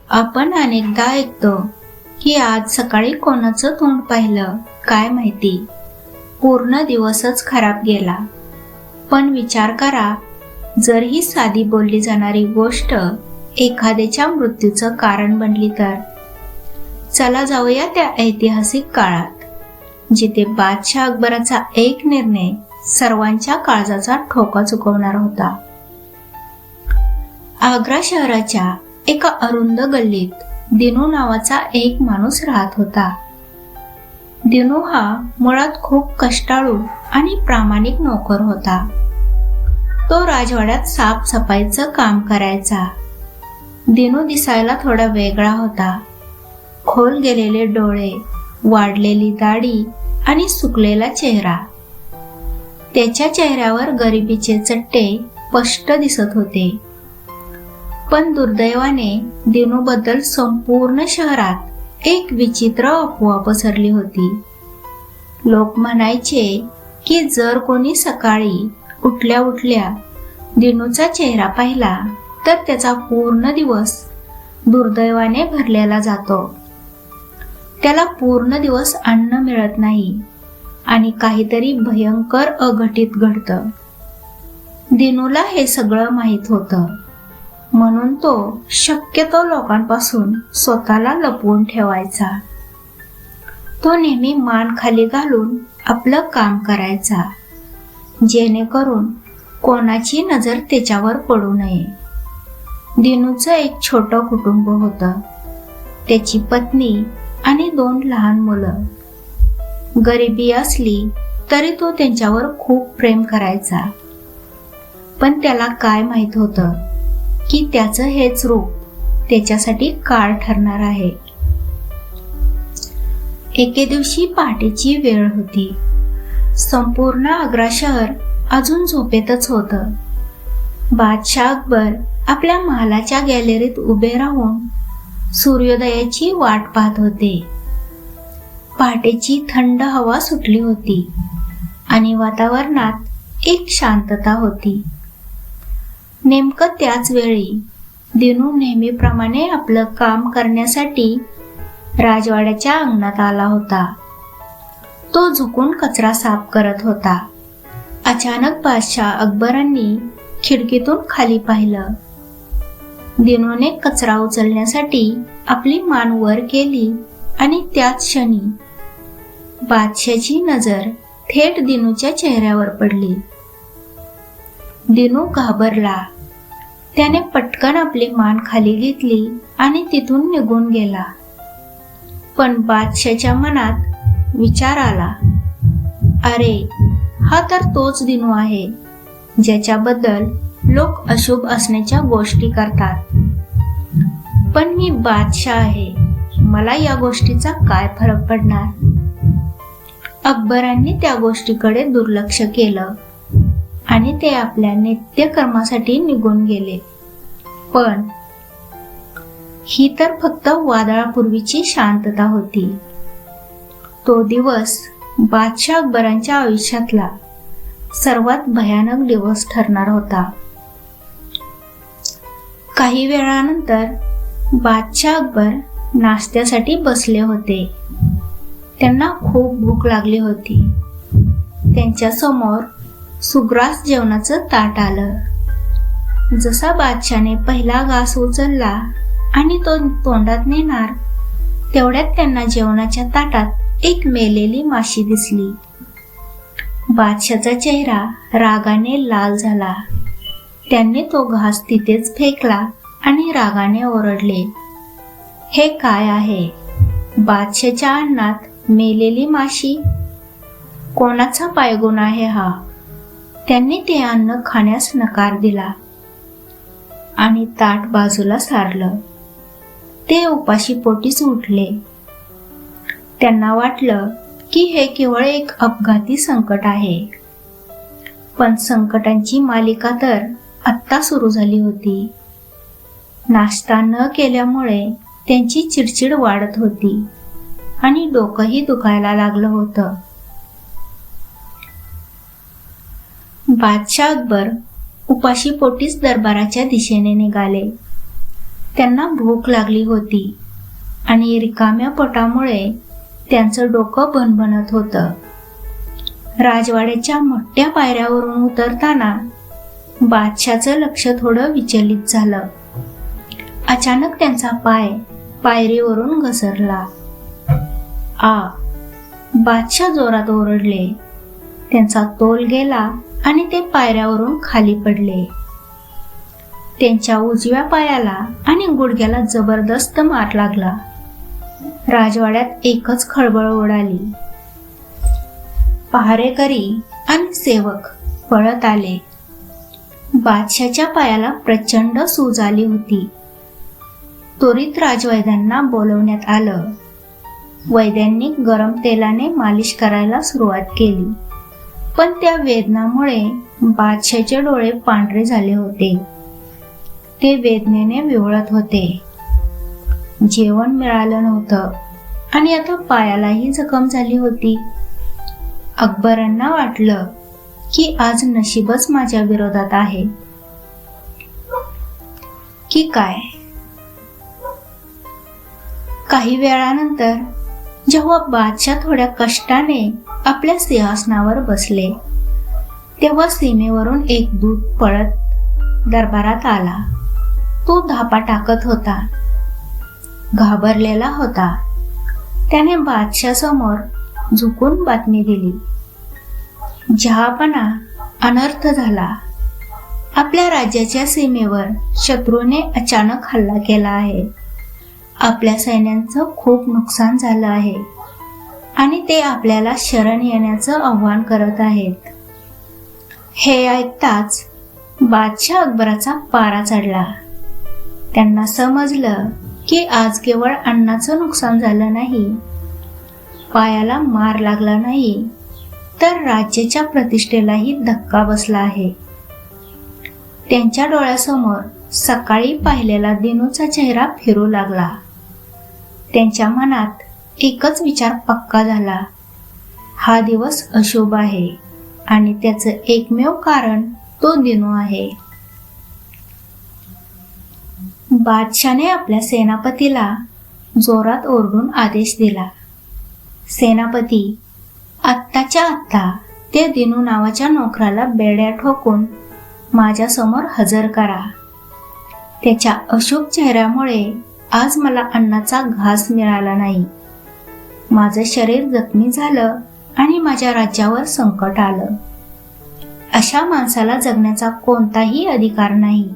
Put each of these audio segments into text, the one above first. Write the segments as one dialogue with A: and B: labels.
A: आपण अनेकदा ऐकतो की आज सकाळी कोणाचं तोंड पाहिलं काय माहिती, पूर्ण दिवसच खराब गेला. पण विचार करा, जर ही साधी बोलली जाणारी गोष्ट एखाद्याच्या मृत्यूचं कारण बनली तर. चला जाऊया त्या ऐतिहासिक काळात, जिथे बादशाह अकबराचा एक निर्णय सर्वांच्या काळजाचा ठोका चुकवणार होता. आग्रा शहराच्या एका अरुंद गल्लीत दिनू नावाचा एक माणूस राहत होता. दिनू हा मुळात खूप कष्टाळू आणि प्रामाणिक नोकर होता. तो राजवाड्यात साफसफाईचं काम करायचा. दिनू दिसायला थोडा वेगळा होता. खोल गेलेले डोळे, वाढलेली दाढी आणि सुकलेला चेहरा. त्याच्या चेहऱ्यावर गरिबीचे चट्टे स्पष्ट दिसत होते. पण दुर्दैवाने दिनूबद्दल संपूर्ण शहरात एक विचित्र अफवा पसरली होती. लोक म्हणायचे की जर कोणी सकाळी उठल्या उठल्या दिनूचा चेहरा पाहिला तर त्याचा पूर्ण दिवस दुर्दैवाने भरलेला जातो. त्याला पूर्ण दिवस अन्न मिळत नाही आणि काहीतरी भयंकर अघटित घडतं. दिनूला हे सगळं माहीत होतं, म्हणून तो शक्यतो लोकांपासून स्वतःला लपवून ठेवायचा. तो नेहमी मान खाली घालून आपलं काम करायचा, जेणेकरून कोणाची नजर त्याच्यावर पडू नये. दिनूचं एक छोटं कुटुंब होतं. त्याची पत्नी आणि 2 लहान मुलं. गरिबी असली तरी तो त्यांच्यावर खूप प्रेम करायचा. पण त्याला काय माहित होतं की त्याचं हेच रूप त्याच्यासाठी काळ ठरणार आहे. एके दिवशी पहाटेची वेळ होती. संपूर्ण आग्रा शहर अजून झोपेतच होतं. बादशाह अकबर आपल्या महालाच्या गॅलरीत उभे राहून सूर्योदयाची वाट पाहत होते. पहाटेची थंड हवा सुटली होती आणि वातावरणात एक शांतता होती. नेमकं त्याच वेळी दिनू नेहमीप्रमाणे आपलं काम करण्यासाठी राजवाड्याच्या अंगणात आला होता. तो झुकून कचरा साफ करत होता. अचानक बादशाह अकबरांनी खिडकीतून खाली पाहिलं. दिनूने कचरा उचलण्यासाठी आपली मान वर केली आणि त्याच क्षणी बादशाहची नजर थेट दिनूच्या चेहऱ्यावर पडली. दिनू घाबरला. त्याने पटकन आपली मान खाली घेतली आणि तिथून निघून गेला. पण बादशाहच्या मनात विचार आला, अरे, हा तर तोच दिनू आहे ज्याच्याबद्दल लोक अशुभ असण्याच्या गोष्टी करतात. पण मी बादशाह आहे, मला या गोष्टीचा काय फरक पडणार. अकबरांनी त्या गोष्टीकडे दुर्लक्ष केलं आणि ते आपल्या नित्यकर्मासाठी निघून गेले. पण ही तर फक्त वादळापूर्वीची शांतता होती. तो दिवस बादशाह अकबरांच्या आयुष्यातला सर्वात भयानक दिवस ठरणार होता. काही वेळानंतर बादशाह अकबर नाश्त्यासाठी बसले होते. त्यांना खूप भूक लागली होती. त्यांच्या समोर सुग्रास जेवणाचं ताट आलं. जसा बादशाहने पहिला घास उचलला आणि तो तोंडात नेणार तेवढ्यात त्यांना जेवणाच्या ताटात एक मेलेली माशी दिसली. बादशाहचा चेहरा रागाने लाल झाला. त्यांनी तो घास तिथेच फेकला आणि रागाने ओरडले, हे काय आहे? बादशाहच्या अन्नात मेलेली माशी? कोणाचा पायगुण आहे हा? त्यांनी ते अन्न खाण्यास नकार दिला आणि ताट बाजूला सारलं. ते उपाशी पोटीच उठले. त्यांना वाटलं की हे केवळ एक अपघाती संकट आहे. पण संकटांची मालिका तर आत्ता सुरू झाली होती. नाश्ता न केल्यामुळे त्यांची चिडचिड वाढत होती आणि डोकंही दुखायला लागलं होतं. बादशाह अकबर उपाशी पोटीच दरबाराच्या दिशेने निघाले. त्यांना भूक लागली होती आणि रिकाम्या पोटामुळे त्यांचं डोकं भणभणत होतं. राजवाड्याच्या मोठ्या पायऱ्यावरून उतरताना बादशाचं लक्ष थोडं विचलित झालं. अचानक त्यांचा पाय पायरीवरून घसरला. बादशाह जोरात ओरडले. त्यांचा तोल गेला आणि ते पायऱ्यावरून खाली पडले. त्यांच्या उजव्या पायाला आणि गुडघ्याला जबरदस्त मार लागला. राजवाड्यात एकच खळबळ उडाली. पहारेकरी आणि सेवक पळत आले. बादशाच्या पायाला प्रचंड सूज आली होती. त्वरित राजवैद्यांना बोलवण्यात आलं. वैद्यांनी गरम तेलाने मालिश करायला सुरुवात केली, पण त्या वेदनामुळे बादशाचे डोळे पांढरे झाले होते. ते वेदनेने विवळत होते. जेवण मिळालं नव्हतं आणि आता पायालाही जखम झाली होती. अकबरांना वाटलं की आज नशीबच माझ्या विरोधात आहे की काय. काही वेळानंतर जेव्हा बादशाह थोड्या कष्टाने आपल्या सिंहासनावर बसले, तेव्हा सीमेवरून एक दूत पळत दरबारात आला. तो धापा टाकत होता, घाबरलेला होता. त्याने बादशाह समोर झुकून बातमी दिली. जहापना, अनर्थ झाला. आपल्या राज्याच्या सीमेवर शत्रूने अचानक हल्ला केला आहे. आपल्या सैन्यांचं खूप नुकसान झालं आहे आणि ते आपल्याला शरण येण्याचं आव्हान करत आहेत. हे ऐकताच बादशाह अकबराचा पारा चढला. त्यांना समजलं की आज केवळ अन्नाचं नुकसान झालं नाही, पायाला मार लागला नाही, तर राज्याच्या प्रतिष्ठेलाही धक्का बसला आहे. त्यांच्या डोळ्यासमोर सकाळी पाहिलेला दिनूचा चेहरा फिरू लागला. त्यांच्या मनात एकच विचार पक्का झाला, हा दिवस अशुभ आहे आणि त्याचं एकमेव कारण तो दिनू आहे. बादशाने आपल्या सेनापतीला जोरात ओरडून आदेश दिला. सेनापती, आत्ताच्या आत्ता ते दिनू नावाच्या नोकराला बेड्या ठोकून माझ्या समोर हजर करा. त्याच्या अशुभ चेहऱ्यामुळे आज मला अन्नाचा घास मिळाला नाही. माझं शरीर जखमी झालं आणि माझ्या राज्यावर संकट आलं. अशा माणसाला जगण्याचा कोणताही अधिकार नाही.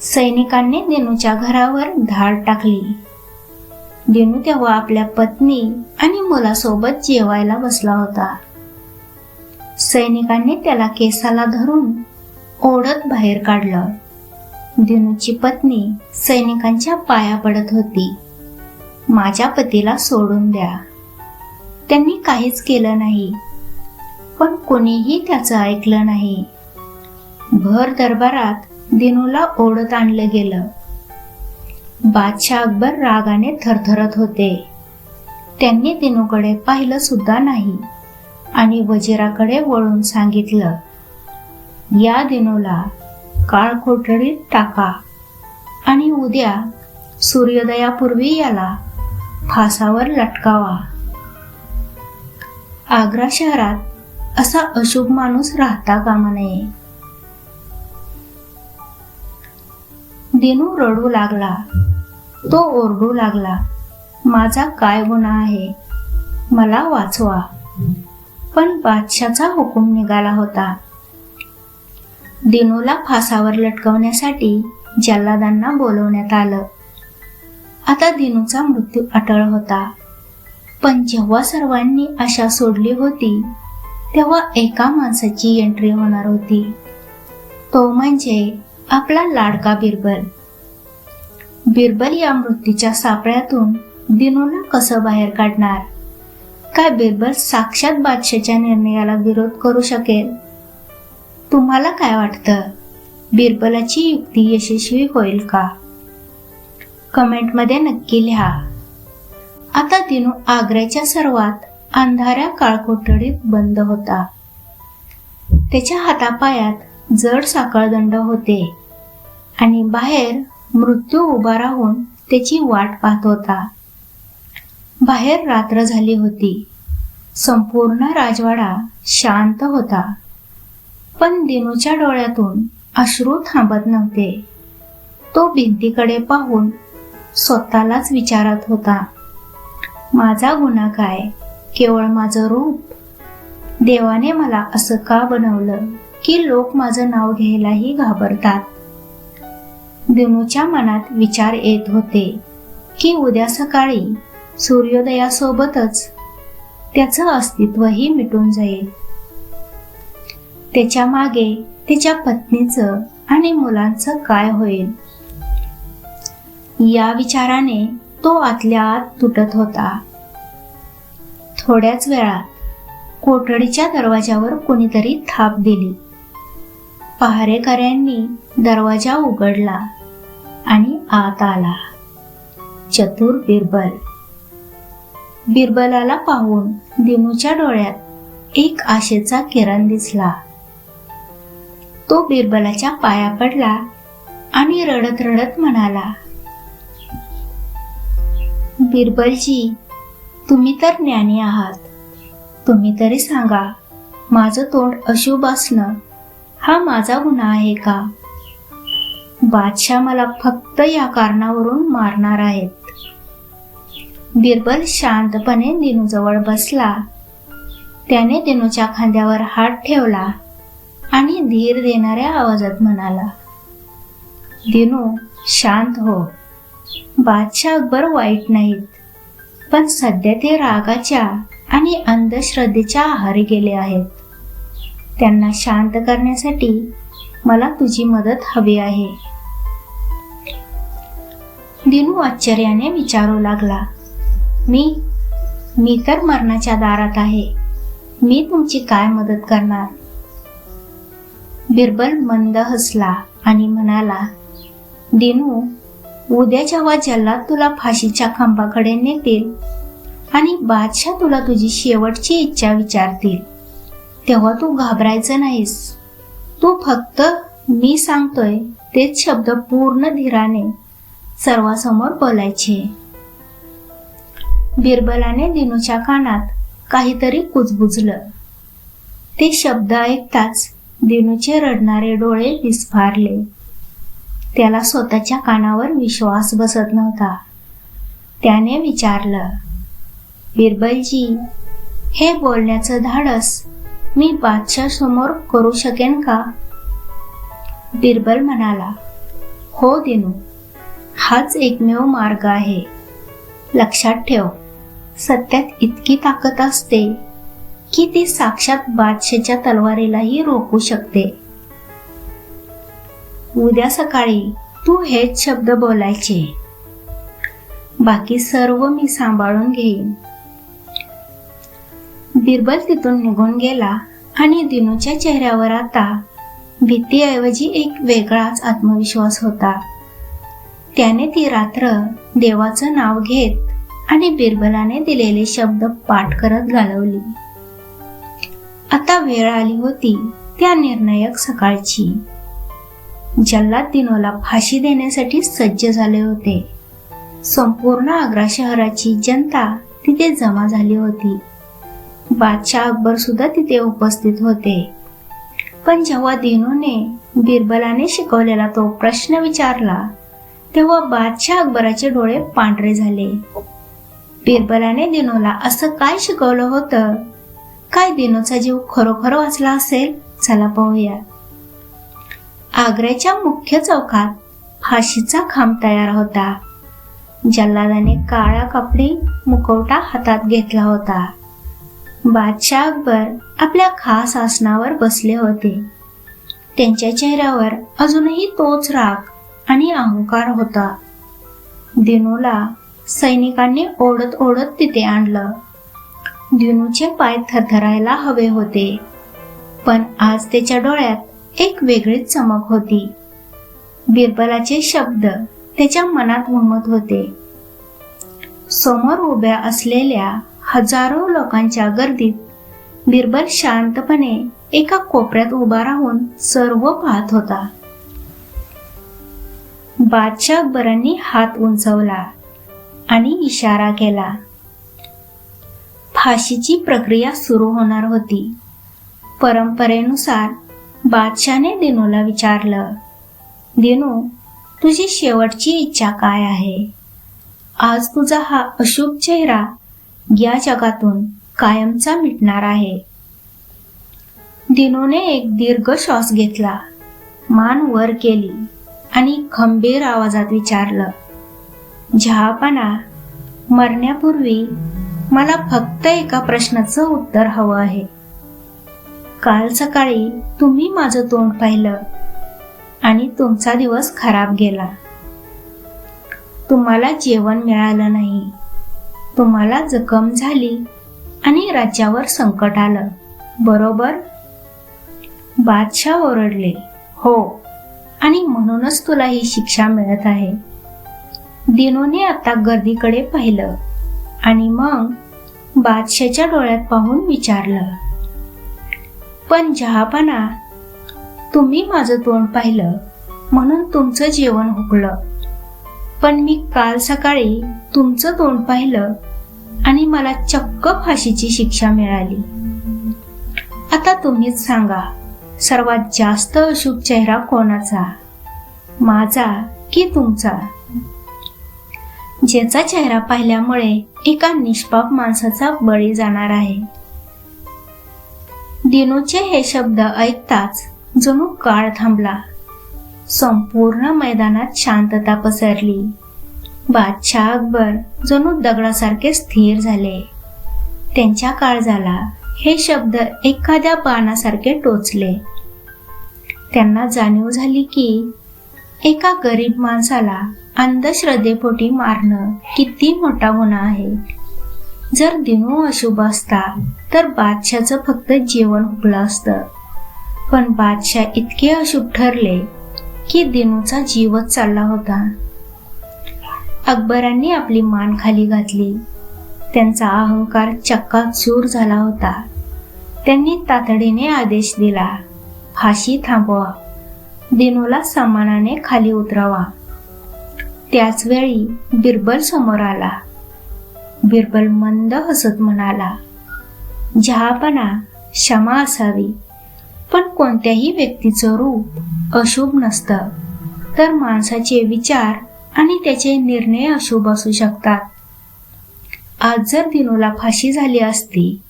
A: सैनिकांनी दिनूच्या घरावर धाड टाकली. दिनू तेव्हा आपल्या पत्नी आणि मुलासोबत जेवायला बसला होता. सैनिकांनी त्याला केसाला धरून ओढत बाहेर काढलं. दिनूची पत्नी सैनिकांच्या पाया पडत होती. माझ्या पतीला सोडून द्या. त्यांनी काहीच केलं नाही, पण कोणीही त्याचं ऐकलं नाही. भर दरबारात दिनूला ओढत आणलं गेलं. बादशाह अकबर रागाने थरथरत होते. त्यांनी दिनूकडे पाहिलं सुद्धा नाही आणि वजिराकडे वळून सांगितलं, या दिनूला काळ कोठडीत टाका आणि उद्या सूर्योदयापूर्वी याला फासावर लटकावा. आग्रा शहरात असा अशुभ माणूस राहता कामा नये. दिनू रडू लागला. तो ओरडू लागला, माझा काय गुन्हा आहे, मला वाचवा. पण बादशाचा हुकूम निघाला होता. दिनूला फासावर लटकवण्यासाठी जल्लादांना बोलवण्यात आलं. आता दिनूचा मृत्यू अटळ होता. पण जेव्हा सर्वांनी आशा सोडली होती, तेव्हा एका माणसाची एंट्री होणार होती. तो म्हणजे आपला लाडका बिरबल. बिरबल या मृत्यूच्या सापळ्यातून दिनूला कसं बाहेर काढणार? काय बिरबल साक्षात बादशाच्या निर्णयाला विरोध करू शकेल? तुम्हाला काय वाटतं, बिरबलाची युक्ती यशस्वी होईल का? कमेंटमध्ये नक्की लिहा. आता दिनू आग्र्याच्या सर्वात अंधाऱ्या काळकोठडीत बंद होता. त्याच्या हातापायात जड साखळदंड होते आणि बाहेर मृत्यू उभा राहून त्याची वाट पाहत होता. बाहेर रात्र झाली होती. संपूर्ण राजवाडा शांत होता. पण दिनूच्या डोळ्यातून अश्रू थांबत नव्हते. तो भिंतीकडे पाहून स्वतःलाच विचारत होता, माझा गुन्हा काय? केवळ माझं रूप? देवाने मला असं का बनवलं की लोक माझं नाव घ्यायलाही घाबरतात? दिनूच्या मनात विचार येत होते की उद्या सकाळी सूर्योदयासोबतच त्याचं अस्तित्वही मिटून जाईल. त्याच्या मागे त्याच्या पत्नीचं आणि मुलांचं काय होईल? या विचाराने तो आतल्या आत तुटत होता. थोड्याच वेळात कोठडीच्या दरवाजावर कोणीतरी थाप दिली. पहारेकऱ्यांनी दरवाजा उघडला आणि आत आला चतुर बिरबल. बिरबलाला पाहून दिनूच्या डोळ्यात एक आशेचा किरण दिसला. तो बिरबलाच्या पाया पडला आणि रडत रडत म्हणाला, बिरबलजी, तुम्ही तर ज्ञानी आहात. तुम्ही तरी सांगा, माझं तोंड अशुभ असणं हा माझा गुन्हा आहे का? बादशाह मला फक्त या कारणावरून मारणार आहेत. बिरबल शांतपणे दिनूजवळ बसला. त्याने दिनूच्या खांद्यावर हात ठेवला आणि धीर देणाऱ्या आवाजात म्हणाला, दिनू, शांत हो. बादशाह अकबर वाईट नाहीत, पण सध्या ते रागाच्या आणि अंधश्रद्धेच्या आहारी गेले आहेत. त्यांना शांत करण्यासाठी मला तुझी मदत हवी आहे. दिनू आश्चर्याने विचारू लागला, मी तर मरणाच्या दारात आहे. मी तुमची काय मदत करणार? बिरबल मंद हसला आणि म्हणाला, दिनू, उद्या जेव्हा जल्लाद तुला फाशीच्या खांबाकडे नेतील आणि बादशाह तुला तुझी शेवटची इच्छा विचारतील, तेव्हा तू घाबरायचं नाहीस. तू फक्त मी सांगतोय तेच शब्द पूर्ण धीराने सर्वांसमोर बोलायचे. बिरबलाने दिनूच्या कानात काहीतरी कुजबुजलं. ते शब्द ऐकताच दिनूचे रडणारे डोळे विस्फारले. त्याला स्वतःच्या कानावर विश्वास बसत नव्हता. त्याने विचारलं, बिरबलजी, हे बोलण्याचं धाडस मी बादशाह समोर करू शकेन का? बिरबल म्हणाला, हो दिनू, हाच एकमेव मार्ग आहे. लक्षात ठेव, सत्यात इतकी ताकद असते की ती साक्षात बादशाहच्या तलवारीलाही रोखू शकते. उद्या सकाळी तू हेच शब्द बोलायचे. बाकी सर्व मी सांभाळून घेईन. बिरबल तिथून निघून गेला आणि दिनूच्या चेहऱ्यावर आता भीतीऐवजी एक वेगळाच आत्मविश्वास होता. त्याने ती रात्र देवाचं नाव घेत आणि बिरबलाने दिलेले शब्द पाठ करत घालवली. आता वेळ आली होती त्या निर्णायक सकाळची. जल्लाद दिनूला फाशी देण्यासाठी सज्ज झाले होते. संपूर्ण आग्रा शहराची जनता तिथे जमा झाली होती. बादशाह अकबर सुद्धा तिथे उपस्थित होते. पण जेव्हा दिनूने बिरबलाने शिकवलेला तो प्रश्न विचारला, तेव्हा बादशाह अकबराचे डोळे पांढरे झाले. बिरबलाने दिनूला असं काय शिकवलं होतं? काय दिनूचा जीव खरोखर वाचला असेल? चला पाहूया. आग्र्याच्या मुख्य चौकात फाशीचा खांब तयार होता. जल्लादाने काळा कापडी मुखवटा हातात घेतला होता. बादशाह अकबर आपल्या खास आसनावर बसले होते. त्यांच्या चेहऱ्यावर अजूनही तोच राग आणि अहंकार होता. दिनूला सैनिकांनी ओढत ओढत तिथे आणलं. दिनूचे पाय थरथरायला हवे होते, पण आज त्याच्या डोळ्यात एक वेगळीच चमक होती. बिरबलाचे शब्द त्याच्या मनात घुमत होते. समोर उभ्या असलेल्या हजारो लोकांच्या गर्दीत बिरबल शांतपणे एका कोपऱ्यात उभा राहून सर्व पाहत होता. बादशाह अकबरांनी हात उंचवला आणि इशारा केला. फाशीची प्रक्रिया सुरू होणार होती. परंपरेनुसार बादशाने दिनूला विचारलं, दिनू, तुझी शेवटची इच्छा काय आहे? आज तुझा हा अशुभ चेहरा या जगातून कायमचा मिटणार आहे. दिनूने एक दीर्घ श्वास घेतला, मान वर केली आणि खंबीर आवाजात विचारलं, जहापना, मरण्यापूर्वी मला फक्त एका प्रश्नाचं उत्तर हवं आहे. काल सकाळी तुम्ही माझं तोंड पाहिलं आणि तुमचा दिवस खराब गेला. तुम्हाला जेवण मिळालं नाही, तुम्हाला जखम झाली आणि राज्यावर संकट आलं, बरोबर? बादशाह ओरडले, हो, आणि म्हणूनच तुला ही शिक्षा मिळत आहे. दिनूने आता गर्दीकडे पाहिलं आणि मग बादशाहच्या डोळ्यात पाहून विचारलं, पण जहापना, तुम्ही माझं तोंड पाहिलं म्हणून तुमचं जेवण हुकलं, पण मी काल सकाळी तुमचं तोंड पाहिलं आणि मला चक्क फाशीची शिक्षा मिळाली. आता तुम्हीच सांगा, सर्वात जास्त अशुभ चेहरा कोणाचा, माझा की तुमचा? ज्याचा चेहरा पाहिल्यामुळे एका निष्पाप माणसाचा बळी जाणार आहे. दिनूचे हे शब्द ऐकताच जणू काळ थांबला. संपूर्ण मैदानात शांतता पसरली. बादशाह अकबर जणू दगडासारखे स्थिर झाले. त्यांच्या काळजाला हे शब्द एखाद्या बाणासारखे टोचले. त्यांना जाणीव झाली की एका गरीब माणसाला अंधश्रद्धेपोटी मारणं किती मोठा गुन्हा आहे. जर दिनू अशुभ असता तर बादशाहचं फक्त जेवण हुकलं असतं, पण बादशाह इतके अशुभ ठरले की दिनूचा जीवच चालला होता. अकबरांनी आपली मान खाली घातली. त्यांचा अहंकार चक्काचूर झाला होता. त्यांनी तातडीने आदेश दिला, फाशी थांबवा, दिनूला सन्मानाने खाली उतरवा. त्याच वेळी बिरबल समोर आला. बिरबल मंद हसत म्हणाला, जहापना, क्षमा असावी, पण कोणत्याही व्यक्तीचं रूप अशुभ नसतं, तर माणसाचे विचार आणि त्याचे निर्णय अशुभ असू शकतात. आज जर दिनूला फाशी झाली असती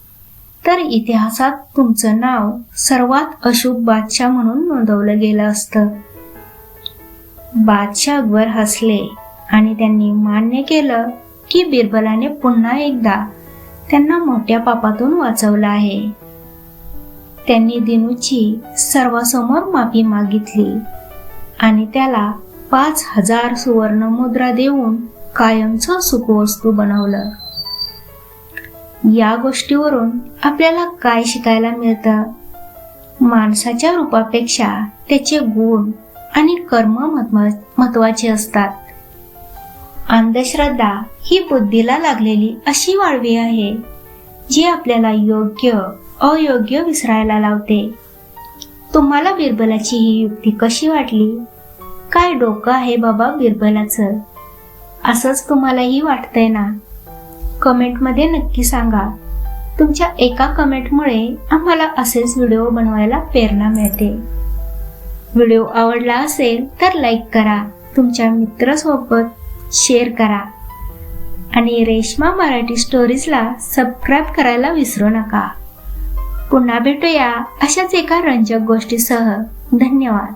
A: तर इतिहासात तुमचं नाव सर्वात अशुभ बादशाह म्हणून नोंदवलं गेलं असतं. बादशाह अकबर हसले आणि त्यांनी मान्य केलं की बिरबलाने पुन्हा एकदा त्यांना मोठ्या पापातून वाचवलं आहे. त्यांनी दिनूची सर्वांसमोर माफी मागितली आणि त्याला 5,000 सुवर्ण मुद्रा देऊन कायमचं सुखवस्तू बनवलं. या गोष्टीवरून आपल्याला काय शिकायला मिळतं? माणसाच्या रूपापेक्षा त्याचे गुण आणि कर्म महत्वाचे असतात. अंधश्रद्धा ही बुद्धीला लागलेली अशी वाळवी आहे जी आपल्याला योग्य अयोग्य विसरायला लावते. तुम्हाला बिरबलाची ही युक्ती कशी वाटली? काय डोकं आहे बाबा बिरबलाचं, असंच तुम्हालाही वाटतंय ना? कमेंटमध्ये नक्की सांगा. तुमच्या एका कमेंटमुळे आम्हाला असेच व्हिडिओ बनवायला प्रेरणा मिळते. व्हिडिओ आवडला असेल तर लाईक करा, तुमच्या मित्रासोबत शेअर करा आणि रेश्मा मराठी स्टोरीजला सबस्क्राईब करायला विसरू नका. पुन्हा भेटूया अशाच एका रंजक गोष्टीसह. धन्यवाद.